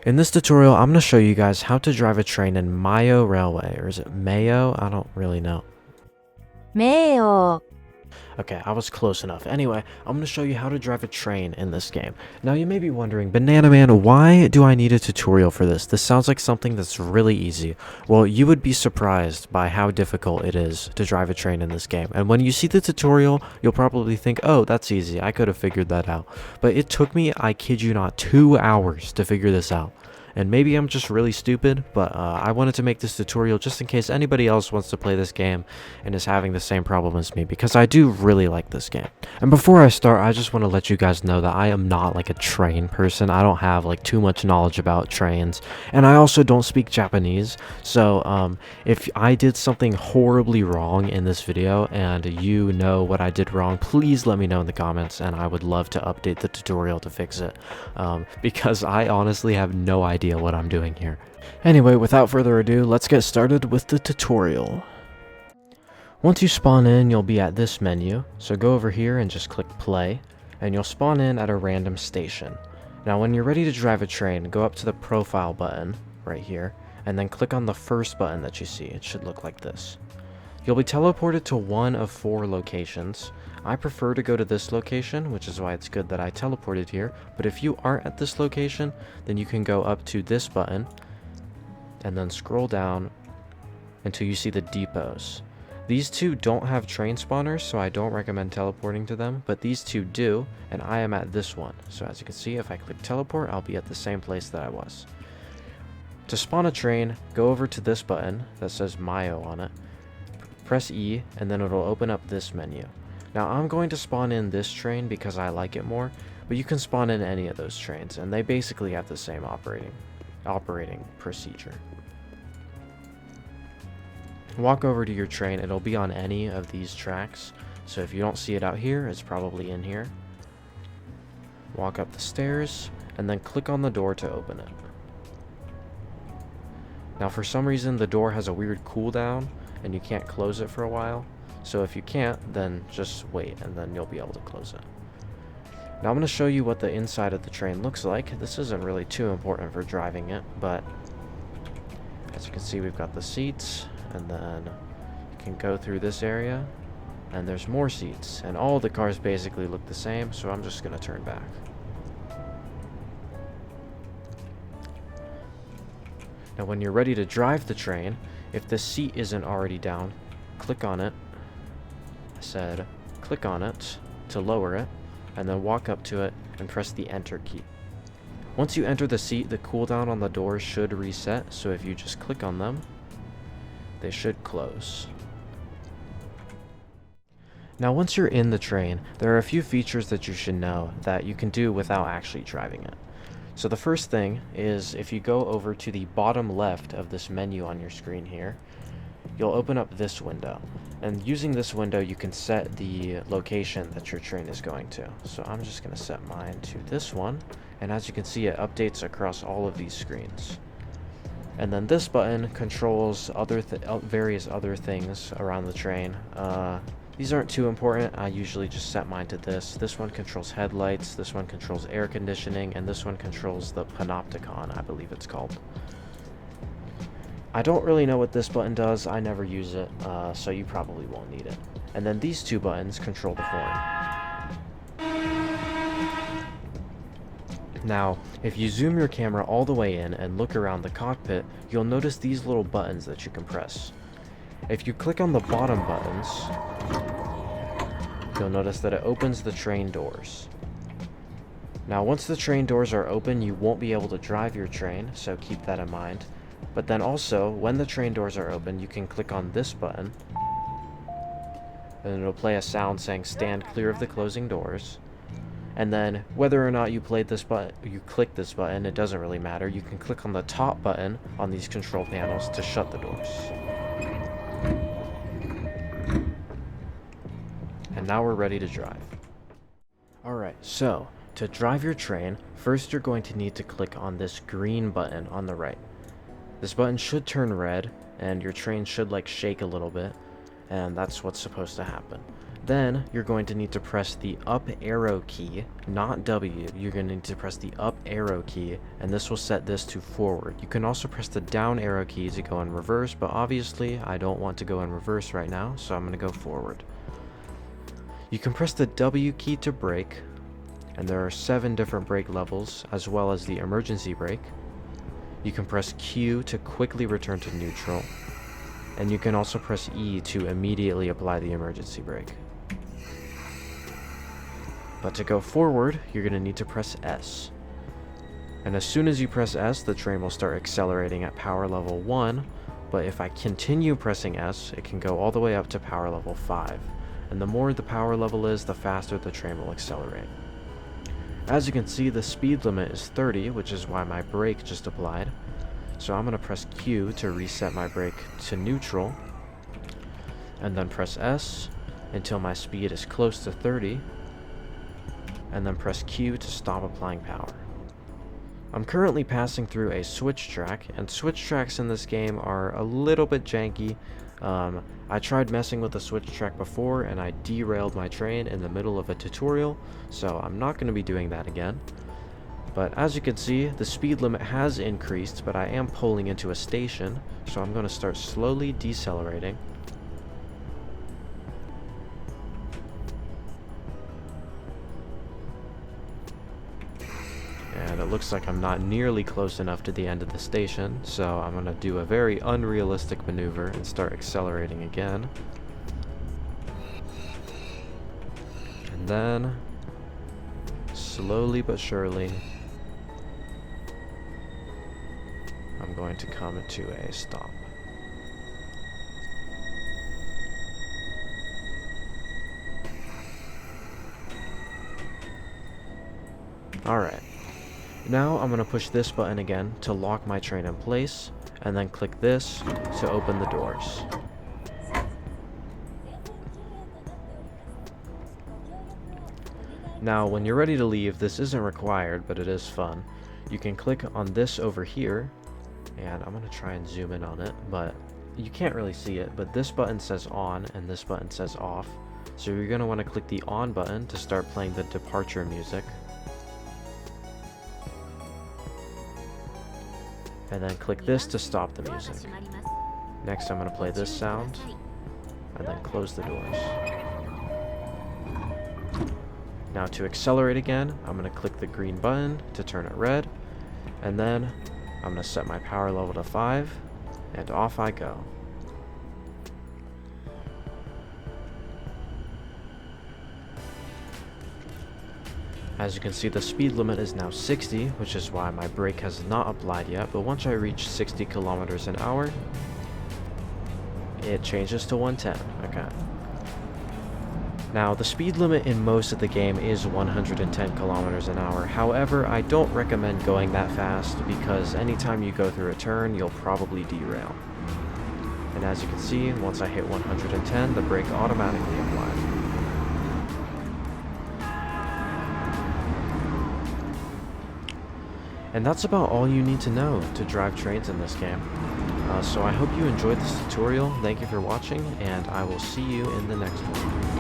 In this tutorial, I'm going to show you guys how to drive a train in Mayo Railway, or is it Mayo? I don't really know. 名誉 Okay, I was close enough. Anyway, I'm going to show you how to drive a train in this game. Now, you may be wondering, Banana Man, why do I need a tutorial for this? This sounds like something that's really easy. Well, you would be surprised by how difficult it is to drive a train in this game. And when you see the tutorial, you'll probably think, oh, that's easy. I could have figured that out. But it took me, I kid you not, 2 hours to figure this out. And maybe I'm just really stupid, but I wanted to make this tutorial just in case anybody else wants to play this game and is having the same problem as me, because I do really like this game. And before I start, I just want to let you guys know that I am not like a train person. I don't have like too much knowledge about trains, and I also don't speak Japanese. So if I did something horribly wrong in this video and you know what I did wrong, please let me know in the comments, and I would love to update the tutorial to fix it, because I honestly have no idea what I'm doing here. Anyway, without further ado, let's get started with the tutorial. Once you spawn in, you'll be at this menu, so go over here and just click play, and you'll spawn in at a random station. Now when you're ready to drive a train, go up to the profile button right here, and then click on the first button that you see. It should look like this. You'll be teleported to one of 4 locations. I prefer to go to this location, which is why it's good that I teleported here, but if you aren't at this location, then you can go up to this button, and then scroll down until you see the depots. These 2 don't have train spawners, so I don't recommend teleporting to them, but these 2 do, and I am at this one. So as you can see, if I click teleport, I'll be at the same place that I was. To spawn a train, go over to this button that says Mayo on it, press E, and then it'll open up this menu. Now I'm going to spawn in this train because I like it more, but you can spawn in any of those trains, and they basically have the same operating procedure. Walk over to your train, it'll be on any of these tracks, so if you don't see it out here, it's probably in here. Walk up the stairs, and then click on the door to open it. Now for some reason the door has a weird cooldown, and you can't close it for a while. So if you can't, then just wait, and then you'll be able to close it. Now I'm going to show you what the inside of the train looks like. This isn't really too important for driving it, but as you can see, we've got the seats, and then you can go through this area, and there's more seats, and all the cars basically look the same, so I'm just going to turn back. Now when you're ready to drive the train, if the seat isn't already down, click on it. I said click on it to lower it, and then walk up to it and press the enter key. Once you enter the seat, the cooldown on the doors should reset, so if you just click on them, they should close. Now once you're in the train, there are a few features that you should know that you can do without actually driving it. So the first thing is, if you go over to the bottom left of this menu on your screen here, you'll open up this window. And using this window, you can set the location that your train is going to. So I'm just going to set mine to this one. And as you can see, it updates across all of these screens. And then this button controls various other things around the train. These aren't too important. I usually just set mine to this. This one controls headlights, this one controls air conditioning, and this one controls the panopticon, I believe it's called. I don't really know what this button does. I never use it, so you probably won't need it. And then these 2 buttons control the horn. Now, if you zoom your camera all the way in and look around the cockpit, you'll notice these little buttons that you can press. If you click on the bottom buttons, you'll notice that it opens the train doors. Now once the train doors are open, you won't be able to drive your train, so keep that in mind. But then also, when the train doors are open, you can click on this button, and it'll play a sound saying stand clear of the closing doors. And then whether or not you click this button, it doesn't really matter. You can click on the top button on these control panels to shut the doors. And now we're ready to drive. Alright, so to drive your train, first you're going to need to click on this green button on the right. This button should turn red, and your train should like shake a little bit, and that's what's supposed to happen. Then you're going to need to press the up arrow key, not W. You're going to need to press the up arrow key, and this will set this to forward. You can also press the down arrow key to go in reverse, but obviously I don't want to go in reverse right now, so I'm going to go forward. You can press the W key to brake, and there are 7 different brake levels, as well as the emergency brake. You can press Q to quickly return to neutral, and you can also press E to immediately apply the emergency brake. But to go forward, you're going to need to press S. And as soon as you press S, the train will start accelerating at power level 1, but if I continue pressing S, it can go all the way up to power level 5. And the more the power level is, the faster the train will accelerate. As you can see, the speed limit is 30, which is why my brake just applied. So I'm going to press Q to reset my brake to neutral, and then press S until my speed is close to 30, and then press Q to stop applying power. I'm currently passing through a switch track, and switch tracks in this game are a little bit janky. I tried messing with the switch track before and I derailed my train in the middle of a tutorial, so I'm not going to be doing that again. But as you can see, the speed limit has increased, but I am pulling into a station, so I'm going to start slowly decelerating. And it looks like I'm not nearly close enough to the end of the station, so I'm going to do a very unrealistic maneuver and start accelerating again. And then, slowly but surely, I'm going to come to a stop. Alright. Now I'm going to push this button again to lock my train in place, and then click this to open the doors. Now when you're ready to leave, this isn't required, but it is fun. You can click on this over here, and I'm going to try and zoom in on it, but you can't really see it, but this button says on and this button says off. So you're going to want to click the on button to start playing the departure music. And then click this to stop the music. Next I'm going to play this sound, and then close the doors. Now to accelerate again, I'm going to click the green button to turn it red, and then I'm going to set my power level to 5, and off I go. As you can see, the speed limit is now 60, which is why my brake has not applied yet, but once I reach 60 kilometers an hour, it changes to 110. Okay. Now, the speed limit in most of the game is 110 kilometers an hour. However, I don't recommend going that fast because anytime you go through a turn, you'll probably derail. And as you can see, once I hit 110, the brake automatically applies. And that's about all you need to know to drive trains in this game. So I hope you enjoyed this tutorial. Thank you for watching, and I will see you in the next one.